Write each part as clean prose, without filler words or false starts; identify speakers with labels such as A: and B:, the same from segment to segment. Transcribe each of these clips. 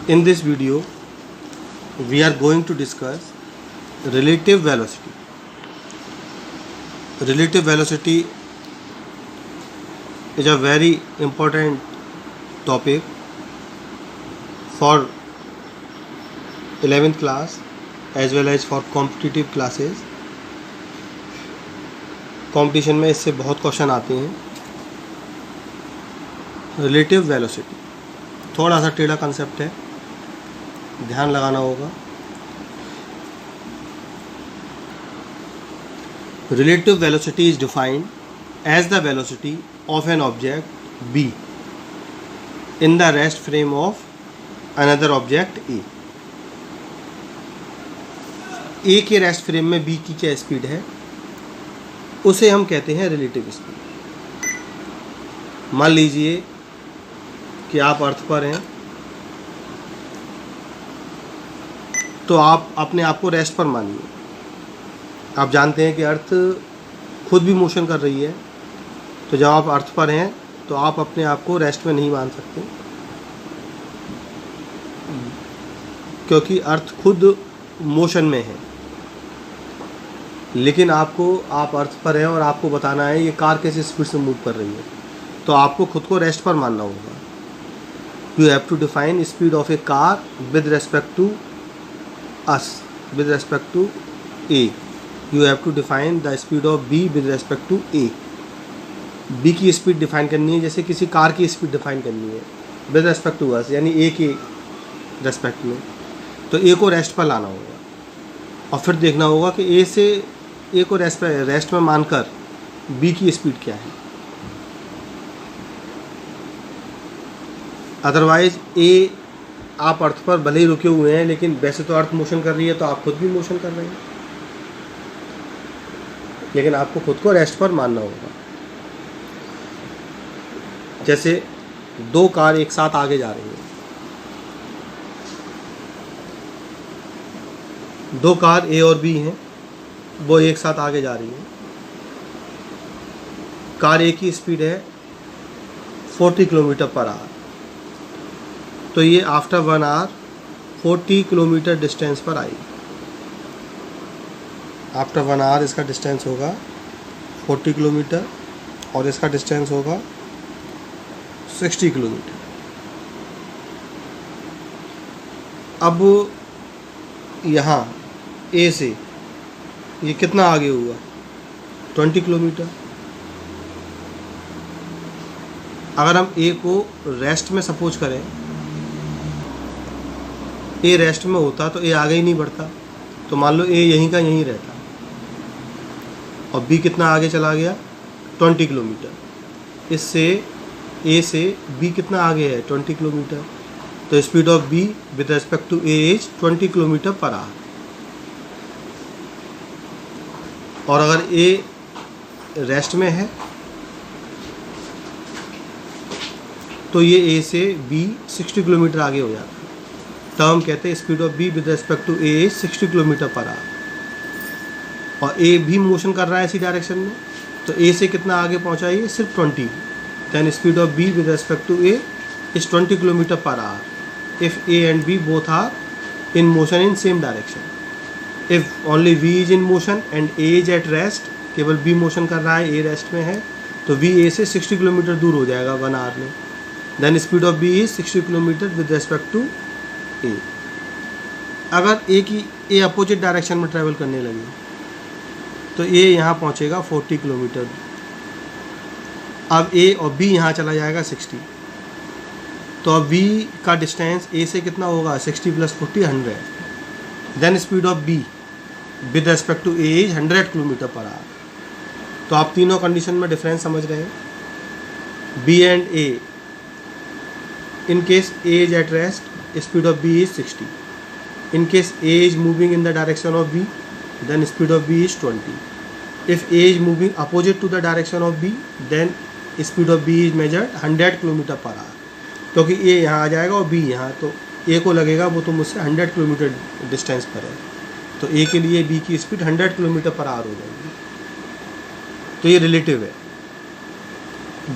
A: In this video, we are going to discuss relative velocity. Relative velocity is a very important topic for 11th class as well as for competitive classes. Competition में इससे बहुत question आते हैं. Relative velocity थोड़ा सा टेढ़ा concept है, ध्यान लगाना होगा. Relative velocity is defined as the velocity of an object b in the rest frame of another object a. a के रेस्ट फ्रेम में b की क्या स्पीड है उसे हम कहते हैं रिलेटिव स्पीड. मान लीजिए कि आप अर्थ पर हैं, तो आप अपने आप को रेस्ट पर मानिए. आप जानते हैं कि अर्थ खुद भी मोशन कर रही है, तो जब आप अर्थ पर हैं तो आप अपने आप को रेस्ट में नहीं मान सकते, क्योंकि अर्थ खुद मोशन में है. लेकिन आप अर्थ पर हैं और आपको बताना है ये कार कैसे स्पीड से मूव कर रही है, तो आपको खुद को रेस्ट पर मानना होगा. You have to define speed of a car with respect to us, with respect to A. You have to define the speed of B with respect to A. B की स्पीड डिफाइन करनी है जैसे किसी car की speed define करनी है with respect to अस, यानी ए के रेस्पेक्ट में. तो ए को रेस्ट पर लाना होगा और फिर देखना होगा कि ए को रेस्ट में मानकर बी की स्पीड क्या है. अदरवाइज ए आप अर्थ पर भले ही रुके हुए हैं, लेकिन वैसे तो अर्थ मोशन कर रही है, तो आप खुद भी मोशन कर रहे हैं, लेकिन आपको खुद को रेस्ट पर मानना होगा. जैसे दो कार एक साथ आगे जा रही हैं, दो कार ए और बी हैं, वो एक साथ आगे जा रही हैं. कार ए की स्पीड है 40 किलोमीटर पर आवर, तो ये आफ्टर 1 आवर 40 किलोमीटर डिस्टेंस पर आई. आफ्टर 1 आवर इसका डिस्टेंस होगा 40 किलोमीटर और इसका डिस्टेंस होगा 60 किलोमीटर. अब यहाँ ए से ये कितना आगे हुआ, 20 किलोमीटर. अगर हम ए को रेस्ट में सपोज करें, ए रेस्ट में होता तो ए आगे ही नहीं बढ़ता, तो मान लो ए यहीं का यहीं रहता और बी कितना आगे चला गया, 20 किलोमीटर. इससे ए से बी कितना आगे है, 20 किलोमीटर. तो speed of B with respect to A is 20 kilometre per hour. और अगर ए रेस्ट में है तो ये ए से बी 60 किलोमीटर आगे हो जाता है. तो हम कहते हैं speed of B with respect to A is 60 kilometre per hour. और ए भी मोशन कर रहा है इसी डायरेक्शन में, तो ए से कितना आगे पहुंचा है, सिर्फ 20. Then speed of B with respect to A is 20 kilometre per hour if A and B both are in motion in same direction. If only v is in motion and a is at rest, केवल b motion कर रहा है, a rest में है, तो v a से 60 kilometre दूर हो जाएगा 1 आवर में. Then speed of b is 60 kilometre with respect to a. अगर a अपोजिट डायरेक्शन में ट्रैवल करने लगी तो a यहाँ पहुँचेगा 40 किलोमीटर. अब a और b यहाँ चला जाएगा 60, तो अब v का डिस्टेंस a से कितना होगा, 60 + 40 100. Then speed of b with respect to A is 100 kilometre per hour. तो आप तीनों कंडीशन में डिफरेंस समझ रहे हैं. b and a, in case a is at rest speed of b is 60. In case a is moving in the direction of b, then speed of b is 20. If a is moving opposite to the direction of b, then speed of b is measured 100 kilometre per hour. क्योंकि a यहाँ आ जाएगा और b यहाँ, तो a को लगेगा वो तो मुझसे 100 किलोमीटर डिस्टेंस पर है, तो a के लिए b की स्पीड 100 किलोमीटर पर आवर हो जाएगी. तो ये रिलेटिव है.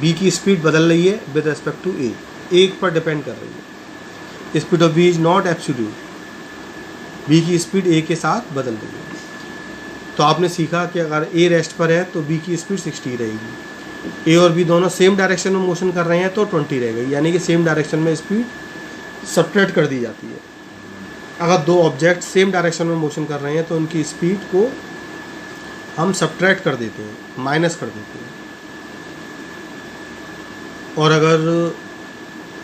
A: बी की स्पीड बदल रही है विद रेस्पेक्ट टू ए, एक पर डिपेंड कर रही है. Speed of B is not absolute, B की स्पीड ए के साथ बदल रही है। तो आपने सीखा कि अगर ए रेस्ट पर है तो बी की स्पीड 60 रहेगी। ए और बी दोनों सेम डायरेक्शन में मोशन कर रहे हैं तो 20 रहेगी, यानी कि सेम डायरेक्शन में स्पीड सब्ट्रैक्ट कर दी जाती है। अगर दो ऑब्जेक्ट सेम डायरेक्शन में मोशन कर रहे हैं तो उनकी स्पीड को हम सब्ट्रैक्ट कर देते हैं, माइनस कर देते हैं। और अगर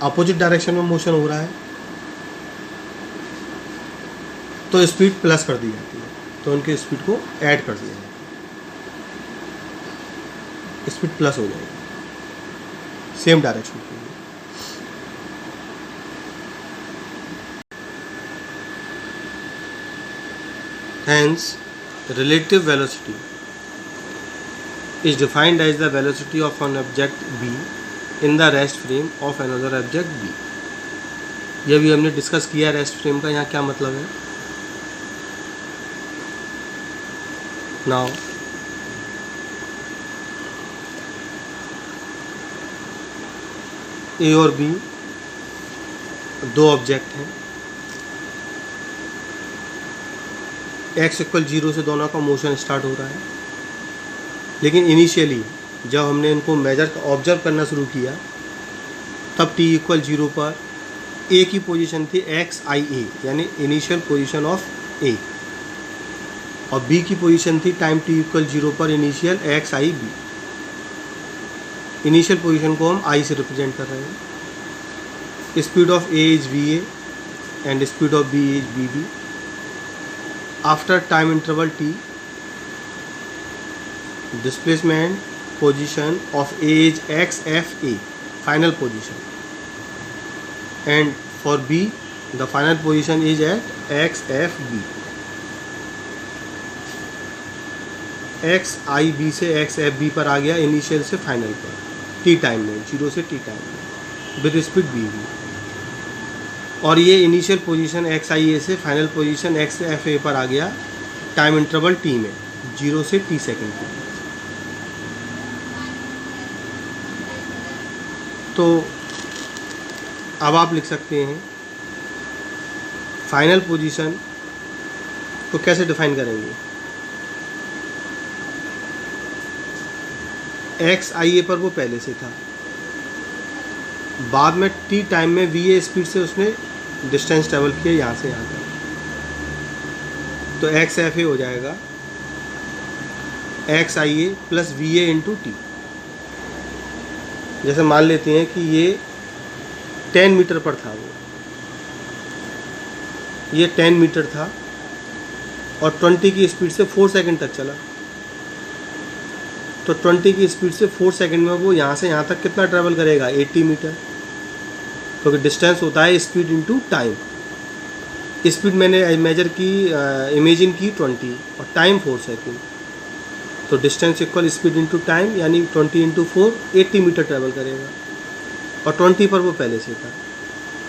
A: अपोजिट डायरेक्शन में मोशन हो रहा है तो स्पीड प्लस कर दी जाती है, तो उनकी स्पीड को ऐड कर दिया जाएगा, स्पीड प्लस हो जाएगी सेम डायरेक्शन के लिए। Hence, relative velocity is defined as the velocity of an object B in the rest frame of another object B. यह भी हमने डिस्कस किया रेस्ट फ्रेम का यहाँ क्या मतलब है। नाउ ए और बी दो ऑब्जेक्ट हैं, x इक्वल 0 से दोनों का मोशन स्टार्ट हो रहा है, लेकिन इनिशियली जब हमने इनको ऑब्जर्व करना शुरू किया तब t इक्वल 0 पर a की पोजीशन थी एक्स आई ए, यानी इनिशियल पोजीशन ऑफ a, और b की पोजीशन थी टाइम t इक्वल 0 पर initial X I B. Initial position को हम i से रिप्रेजेंट कर रहे हैं। Speed of a is V A and speed of b is V B. After time interval t, displacement position of A is XFA, final position, and for B, the final position is at XFB. XIB से XFB पर आ गया initial से final पर t time में, 0 से t time में with speed BV। और ये इनिशियल पोजीशन एक्स आई ए से फाइनल पोजीशन एक्स एफ ए पर आ गया टाइम इंटरवल टी में, 0 से t सेकेंड के लिए। तो अब आप लिख सकते हैं फाइनल पोजीशन को कैसे डिफाइन करेंगे। एक्स आई ए पर वो पहले से था, बाद में t टाइम में वी ए स्पीड से उसने डिस्टेंस ट्रेवल किया यहाँ से यहाँ तक, तो एक्स एफ ए हो जाएगा X I A plus V A into T. जैसे मान लेते हैं कि ये 10 मीटर पर था, ये 10 मीटर था और 20 की स्पीड से 4 सेकंड तक चला, तो 20 की स्पीड से 4 सेकंड में वो यहाँ से यहाँ तक कितना ट्रैवल करेगा, 80 मीटर, क्योंकि डिस्टेंस होता है स्पीड इनटू टाइम। स्पीड मैंने मेजर की इमेजिन की 20 और टाइम 4 सेकंड, तो distance equal speed into time, यानी 20 इंटू 4 80 मीटर ट्रैवल करेगा, और 20 पर वो पहले से था,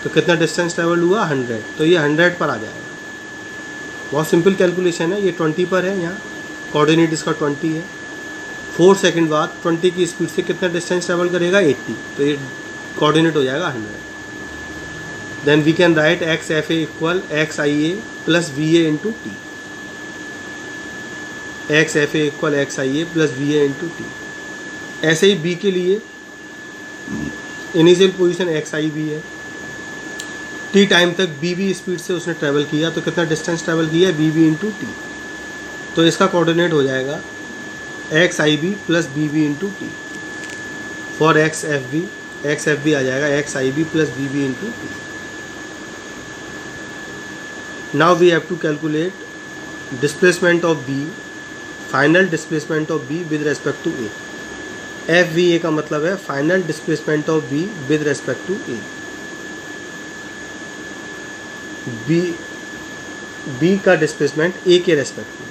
A: तो कितना डिस्टेंस ट्रैवल हुआ 100, तो ये 100 पर आ जाएगा। बहुत सिंपल कैलकुलेशन है, ये 20 पर है, यहाँ कोऑर्डिनेट इसका 20 है। 4 सेकंड बाद 20 की स्पीड से कितना डिस्टेंस ट्रैवल करेगा 80, तो ये कोऑर्डिनेट हो जाएगा 100। Then we can write X F A equal X I A plus V A into T. X F A equal X I A plus V A into T. ऐसे ही B के लिए initial position X I B है, T time तक V B speed से उसने travel किया, तो कितना डिस्टेंस ट्रैवल किया बी बी इंटू टी, तो इसका कोऑर्डिनेट हो जाएगा X I B plus B B into T. For X F B आ जाएगा X I B plus B B into T. Now we have to calculate displacement of B, final displacement of B with respect to A. F V A का मतलब है final displacement of B with respect to A. B का displacement A के respect में,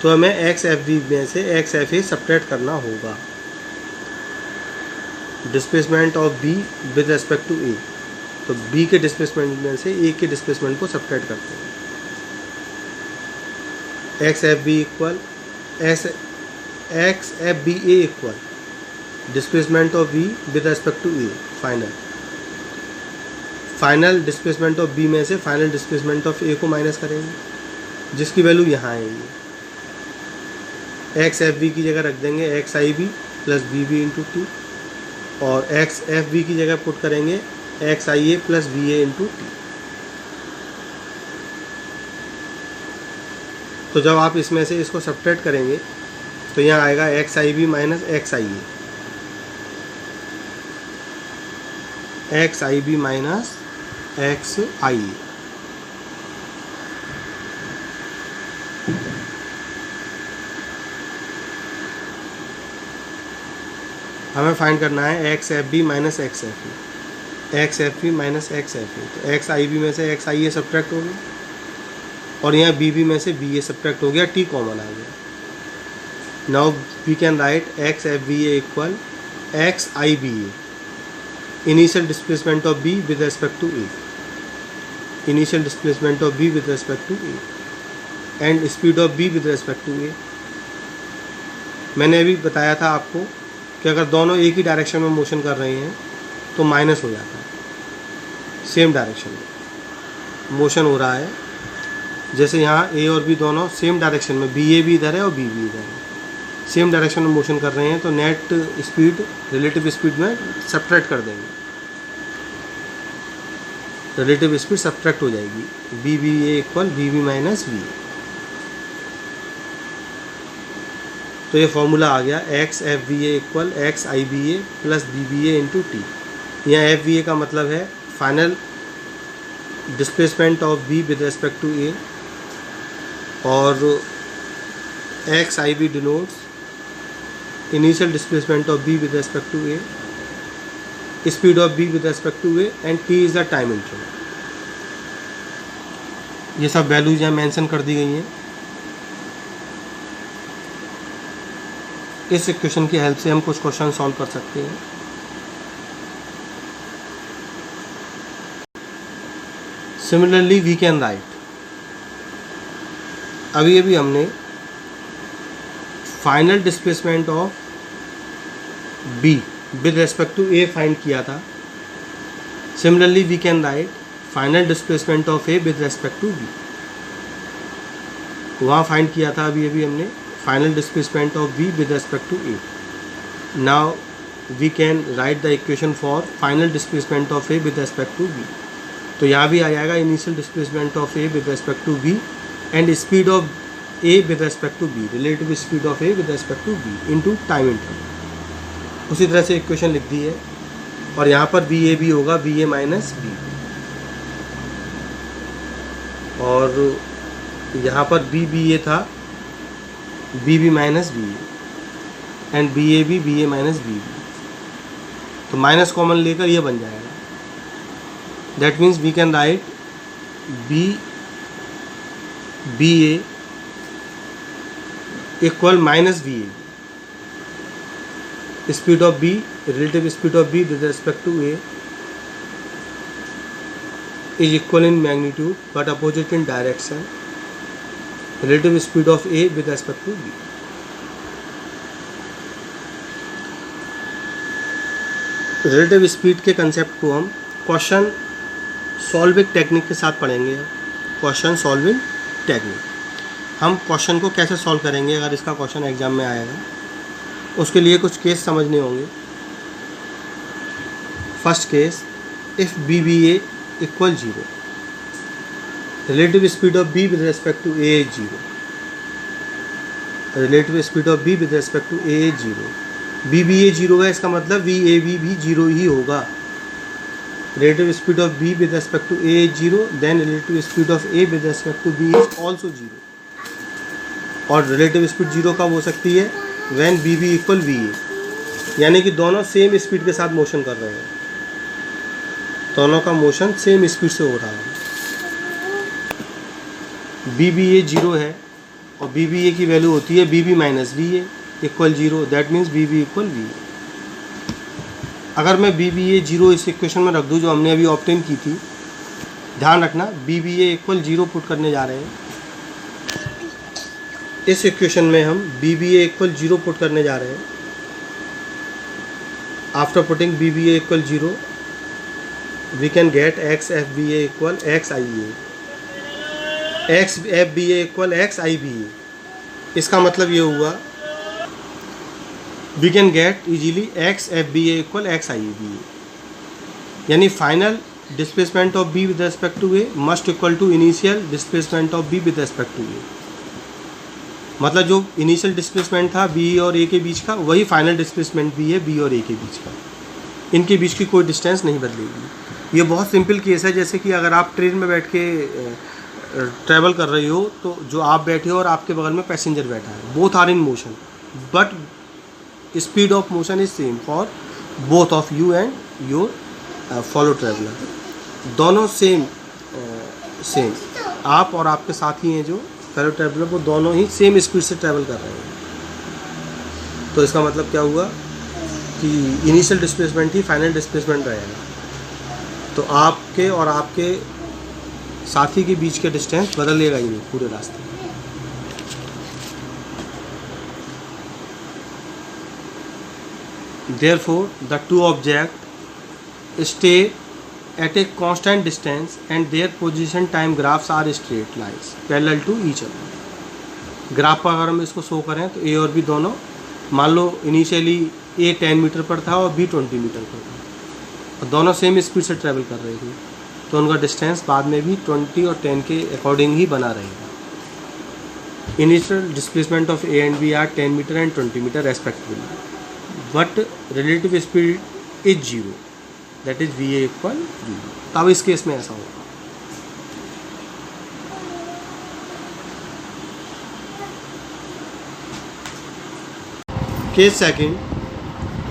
A: तो हमें x F B में से एक्स एफ ए सब्ट्रैक्ट करना होगा। Displacement of B with respect to A, तो बी के डिस्प्लेसमेंट में से ए के डिस्प्लेसमेंट को सब्ट्रैक्ट करते हैं। X F B equal X F B A equal displacement of B with respect to A final, final displacement of B में से फाइनल डिस्प्लेसमेंट ऑफ ए को माइनस करेंगे, जिसकी वैल्यू यहाँ आएगी। एक्स एफ बी की जगह रख देंगे X I B plus B B into T, और एक्स एफ बी की जगह पुट करेंगे X I A plus B A into T. तो जब आप इसमें से इसको सब्ट्रैक्ट करेंगे तो यहाँ आएगा X I B minus X I A, X I B minus X I A. हमें फाइंड करना है X F B minus X F E, X F B minus X F E. तो एक्स आई बी में से x I A subtract हो गया, और यहाँ बी बी में से बी ए सब्ट्रैक्ट हो गया, टी कॉमन आ गया। Now we can write X F B A equal X I B A, initial displacement of B with respect to A, initial displacement of B with respect to A, and speed of B with respect to A. मैंने अभी बताया था आपको कि अगर दोनों एक ही direction में मोशन कर रहे हैं तो माइनस हो जाता है, सेम डायरेक्शन में मोशन हो रहा है। जैसे यहाँ ए और बी दोनों सेम डायरेक्शन में, बी ए भी इधर है और बी भी इधर है, सेम डायरेक्शन में मोशन कर रहे हैं, तो नेट स्पीड रिलेटिव स्पीड में सब्ट्रैक्ट कर देंगे, रिलेटिव स्पीड सब्ट्रैक्ट हो जाएगी, B B A equal B B minus B A. तो ये फॉर्मूला आ गया X F B A equal X I B A plus B B A into T. यहाँ एफ बी ए का मतलब है final displacement of B with respect to A, और X I B denotes initial displacement of B with respect to A, speed of B with respect to A, and T is the time interval. ये सब values यहाँ mention कर दी गई हैं। इस equation की help से हम कुछ क्वेश्चन सॉल्व कर सकते हैं। सिमिलरली वी कैन राइट, अभी हमने final displacement of B with respect to A find किया था। Similarly we can write final displacement of A with respect to B, वहाँ फाइंड किया था अभी हमने final displacement of B with respect to A. Now we can write the equation for final displacement of A with respect to B. तो यहाँ भी आ जाएगा initial displacement of A with respect to B and speed of A with respect to B, relative speed of A with respect to B into time interval. उसी तरह से equation लिख दी है, और यहाँ पर बी ए भी होगा बी ए माइनस बी, और यहाँ पर बी बी ए था V B minus B A, and V A B A minus V B. तो माइनस कॉमन लेकर ये बन जाएगा। That means we can write V B A equal minus B A, speed of B relative speed of B with respect to A is equal in magnitude but opposite in direction, relative speed of A with respect to B. Relative speed के concept को हम question solving technique के साथ पढ़ेंगे। Question solving technique, हम question को कैसे solve करेंगे अगर इसका क्वेश्चन एग्जाम में आएगा, उसके लिए कुछ केस समझने होंगे। First case, if B B A equal 0, relative speed of B with respect to A is 0, relative speed of B with respect to A is 0, B B A 0 है, इसका मतलब वी ए बी भी 0 ही होगा। Relative speed of B with respect to A is 0, then relative speed of A with respect to B is also 0। और relative speed 0 कब हो सकती है? When V B equal V A, यानी कि दोनों सेम स्पीड के साथ मोशन कर रहे हैं, दोनों का मोशन सेम स्पीड से हो रहा है। बी बी ए 0 है और बी बी ए की वैल्यू होती है B B minus B A equal 0, that means B B equal V A. अगर मैं बी बी ए 0 इस इक्वेशन में रख दूँ जो हमने अभी ऑब्टेन की थी, ध्यान रखना B B A equal 0 put करने जा रहे हैं। इस इक्वेशन में हम B B A equal 0 put करने जा रहे हैं। After putting B B A equal 0, we can get X F B A equal X I A, X F B A equal X I B A. इसका मतलब ये हुआ we can get easily X F B A equal X I B A, यानी final displacement of B with respect to A must equal to initial displacement of B with respect to A. मतलब जो initial displacement था B और ए के बीच का, वही final displacement भी है बी और ए के बीच का। इनके बीच की कोई डिस्टेंस नहीं बदलेगी। ये बहुत सिंपल केस है, जैसे कि अगर आप ट्रेन में बैठ के ट्रैवल कर रही हो, तो जो आप बैठे हो और आपके बगल में पैसेंजर बैठा है, both are in motion but speed of motion is same for both of you and your follow traveller. दोनों सेम आप और आपके साथी हैं जो फेलो ट्रैवलर, वो दोनों ही सेम स्पीड से ट्रैवल कर रहे हैं। तो इसका मतलब क्या हुआ कि इनिशियल डिस्प्लेसमेंट ही फाइनल डिस्प्लेसमेंट रहेगा। तो आपके और आपके साथी के बीच के डिस्टेंस बदलेगा ही नहीं पूरे रास्ते। Therefore, the two objects stay at a constant distance and their position time graphs are straight lines parallel to each other. Graph पर अगर हम इसको शो करें तो ए और बी दोनों, मान लो इनिशियली ए 10 मीटर पर था और बी 20 मीटर पर था, और दोनों सेम स्पीड से ट्रैवल कर रही थी, तो उनका डिस्टेंस बाद में भी 20 और 10 के अकॉर्डिंग ही बना रहेगा। Initial displacement of A and B are 10 metre and 20 metre respectively, but relative speed is 0, that is V A equal 0। तब इस केस में ऐसा होगा। Case second,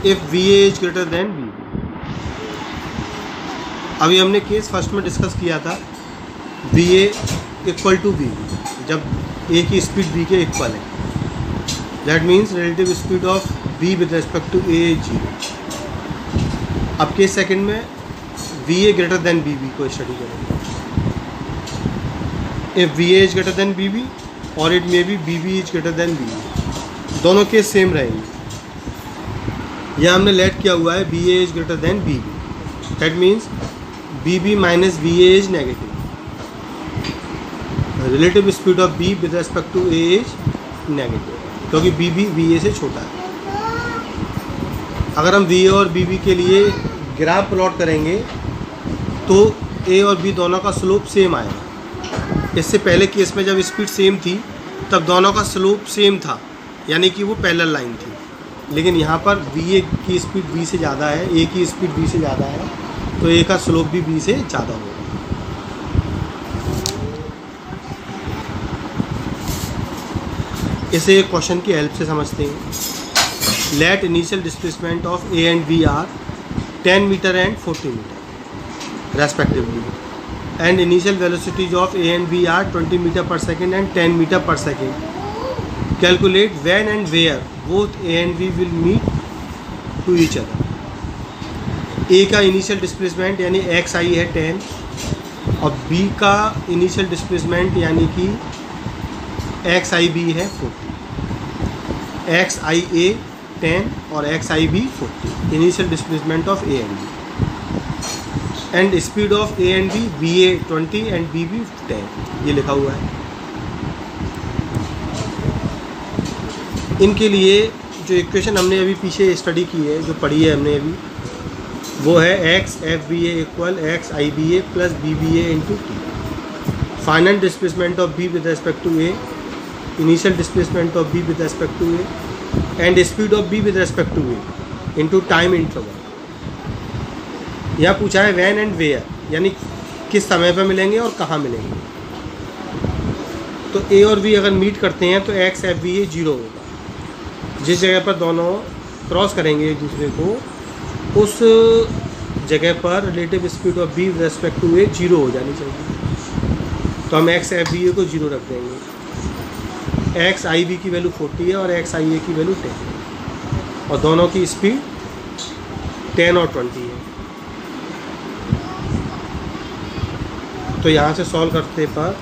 A: if V A is greater than B. अभी हमने केस फर्स्ट में discuss किया था V A equal to B, जब ए की स्पीड बी के इक्वल है, that means relative speed of B with respect to A is 0। अब केस सेकंड में V A greater than B B को स्टडी करेंगे। If V A is greater than B B और it may B B is greater than B, दोनों केस same रहेंगे। यह हमने लेट किया हुआ है B A is greater than B B, that means B B minus B A is negative. Relative speed of B with respect to A is negative, क्योंकि B B V A से छोटा है। अगर हम V A और B B के लिए graph plot करेंगे तो ए और बी दोनों का स्लोप सेम आएगा। इससे पहले केस में जब स्पीड सेम थी तब दोनों का स्लोप सेम था, यानी कि वो पैरेलल लाइन थी। लेकिन यहाँ पर वी ए की स्पीड बी से ज़्यादा है, ए की स्पीड बी से ज़्यादा है, तो ए का स्लोप भी बी से ज़्यादा होगा। इसे एक क्वेश्चन की हेल्प से समझते हैं। Let initial displacement of A and B are 10 metre and 40 meter respectively, and initial velocities of A and B are 20 metre per second and 10 metre per second. Calculate when and where both A and B will meet to each other. A का initial displacement यानी X I है 10, और B का initial displacement यानी कि x I B है 40। X I A 10 और X I B 40, initial displacement of A and B. And speed of A and B, B A 20 and B B 10, ये लिखा हुआ है। इनके लिए जो इक्वेशन हमने अभी पीछे स्टडी की है, जो पढ़ी है हमने अभी, वो है X F B A equal X I B A plus B B A into T. Final displacement of B with respect to A, initial displacement of B with respect to A, and speed of B with respect to A into time interval. यह पूछा है when and where, यानी किस समय पर मिलेंगे और कहाँ मिलेंगे। तो ए और बी अगर मीट करते हैं तो एक्स एफ बी ए 0 होगा। जिस जगह पर दोनों क्रॉस करेंगे एक दूसरे को, उस जगह पर relative speed of B with respect to A 0 हो जानी चाहिए। तो हम एक्स एफ बी ए को 0 रख देंगे। एक्स आई बी की वैल्यू 40 है और एक्स आई ए की वैल्यू 10 है, और दोनों की स्पीड 10 और 20 है। तो यहाँ से सॉल्व करते पर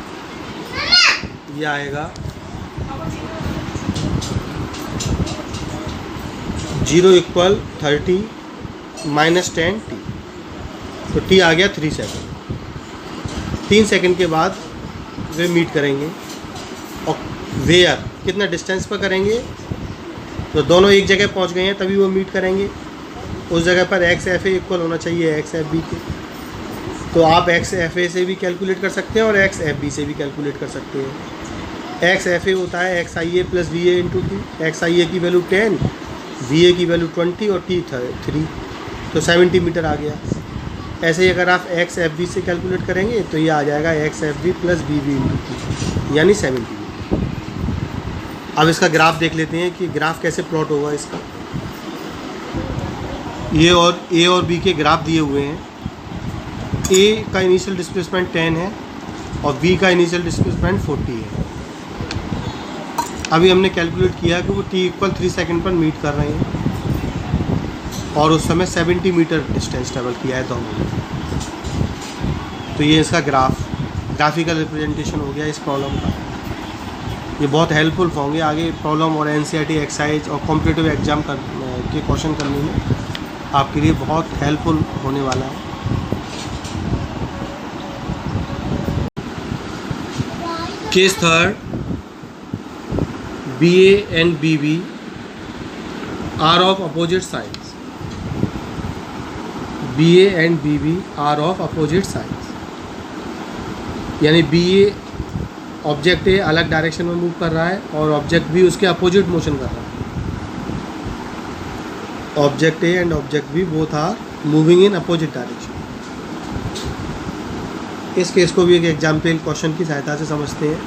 A: यह आएगा 0 इक्वल 30 माइनस 10 टी। तो टी आ गया 3 सेकंड। 3 सेकंड के बाद वे मीट करेंगे और वेयर कितना डिस्टेंस पर करेंगे, तो दोनों एक जगह पहुंच गए हैं तभी वो मीट करेंगे। उस जगह पर एक्स एफ ए इक्वल होना चाहिए एक्स एफ बी के। तो आप एक्स एफ ए से भी कैलकुलेट कर सकते हैं और एक्स एफ बी से भी कैलकुलेट कर सकते हैं। एक्स एफ ए होता है X I A plus V A into T. X I A की वैल्यू 10, वी ए की वैल्यू 20 और टी 3, तो 70 मीटर आ गया। ऐसे ही अगर आप एक्स एफ बी से कैलकुलेट करेंगे तो ये आ जाएगा X F B plus B B into T, यानी 70 मीटर। अब इसका ग्राफ देख लेते हैं कि ग्राफ कैसे प्लॉट होगा इसका। ये और ए और बी के ग्राफ दिए हुए हैं। ए का इनिशियल डिस्प्लेसमेंट 10 है और बी का इनिशियल डिस्प्लेसमेंट 40 है। अभी हमने कैलकुलेट किया कि वो टी इक्वल 3 सेकंड पर मीट कर रहे हैं और उस समय 70 मीटर डिस्टेंस ट्रेवल किया है दोनों। तो ये इसका ग्राफिकल रिप्रेजेंटेशन हो गया इस प्रॉब्लम का। ये बहुत हेल्पफुल होंगे आगे प्रॉब्लम और एनसीईआरटी एक्सरसाइज और कॉम्पिटिटिव एग्जाम के क्वेश्चन करने में आपके लिए बहुत हेल्पफुल होने वाला है। Case third, V A and B B are of opposite sides. V A and B B are of opposite sides, यानी बी ए ऑब्जेक्ट ए अलग डायरेक्शन में मूव कर रहा है और ऑब्जेक्ट बी उसके अपोजिट मोशन कर रहा है। Object A and object B both are moving in opposite direction. इस केस को भी एक एग्जाम्पल क्वेश्चन की सहायता से समझते हैं।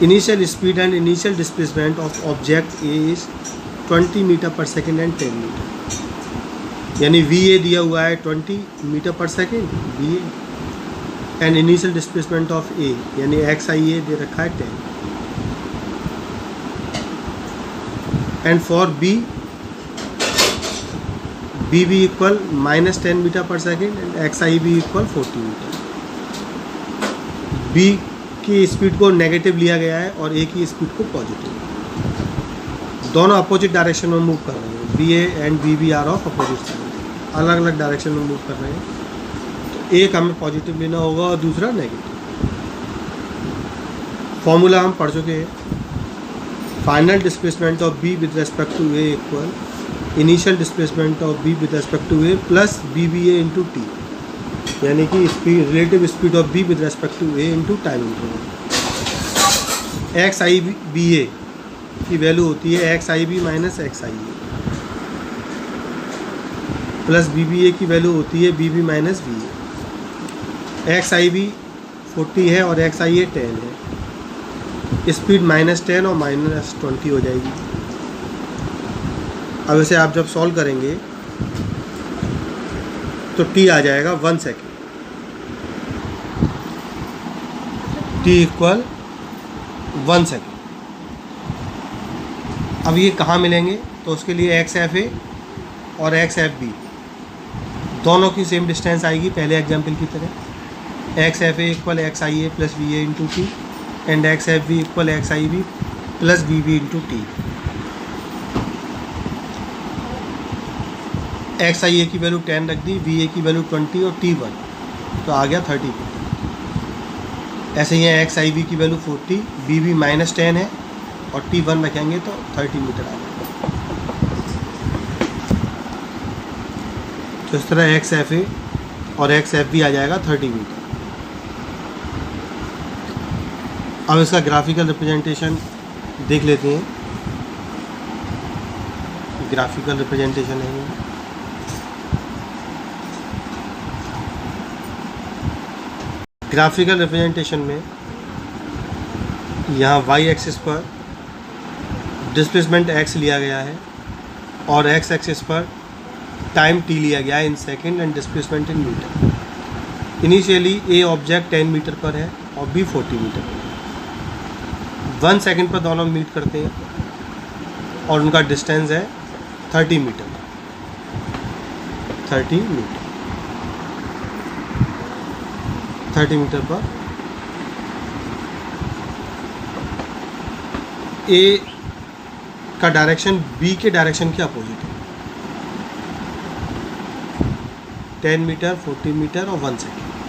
A: Initial speed and initial displacement of object A is 20 metre per second and 10 metre, यानी वी ए दिया हुआ है 20 metre per second B A, and initial displacement of A यानी एक्स आई ए दे रखा है 10, and for B B B equal -10 metre per second and X I B equal 40 metre. B की speed को negative लिया गया है और ए की स्पीड को पॉजिटिव। दोनों अपोजिट डायरेक्शन में मूव कर रहे हैं। V A and B B are of opposite side, अलग अलग डायरेक्शन में मूव कर रहे हैं। तो एक हमें पॉजिटिव लेना होगा और दूसरा नेगेटिव। फॉर्मूला हम पढ़ चुके हैं। Final displacement of B with respect to A equal initial displacement of B with respect to A plus B B A into T, यानी कि speed relative speed of B with respect to A into time interval. X I B A की value होती है X I B minus X I A, plus B B A की value होती है B B minus B A. X I B 40 है और X I A 10 है। Speed -10 और -20 हो जाएगी। अब इसे आप जब सॉल्व करेंगे तो टी आ जाएगा 1 सेकेंड, टी इक्वल 1 सेकेंड। अब ये कहाँ मिलेंगे, तो उसके लिए एक्स एफ ए और एक्स एफ बी दोनों की सेम डिस्टेंस आएगी पहले एग्जाम्पल की तरह। X F A equal X I A plus V A into T and X F B equal X I B plus B B into T. X I A की value 10 रख दी, V A की value 20 और T 1, तो आ गया 30 metre. ऐसे ही है X I B की value 40, B B -10 है और टी 1 रखेंगे तो 30 मीटर आ जाएगा। तो इस तरह एक्स एफ ए और एक्स एफ बी आ जाएगा 30 मीटर। अब इसका ग्राफिकल रिप्रेजेंटेशन देख लेते हैं। ग्राफिकल रिप्रेजेंटेशन है ग्राफिकल रिप्रेजेंटेशन में यहाँ वाई एक्सिस पर डिस्प्लेसमेंट एक्स लिया गया है और एक्स एक्सिस पर टाइम टी लिया गया है in second and displacement in metre. Initially A object 10 metre पर है और बी 40 मीटर पर। 1 सेकेंड पर दोनों मीट करते हैं और उनका डिस्टेंस है 30 मीटर। 30 मीटर पर ए का डायरेक्शन बी के डायरेक्शन के अपोजिट है। 10 मीटर, 40 मीटर और 1 सेकेंड।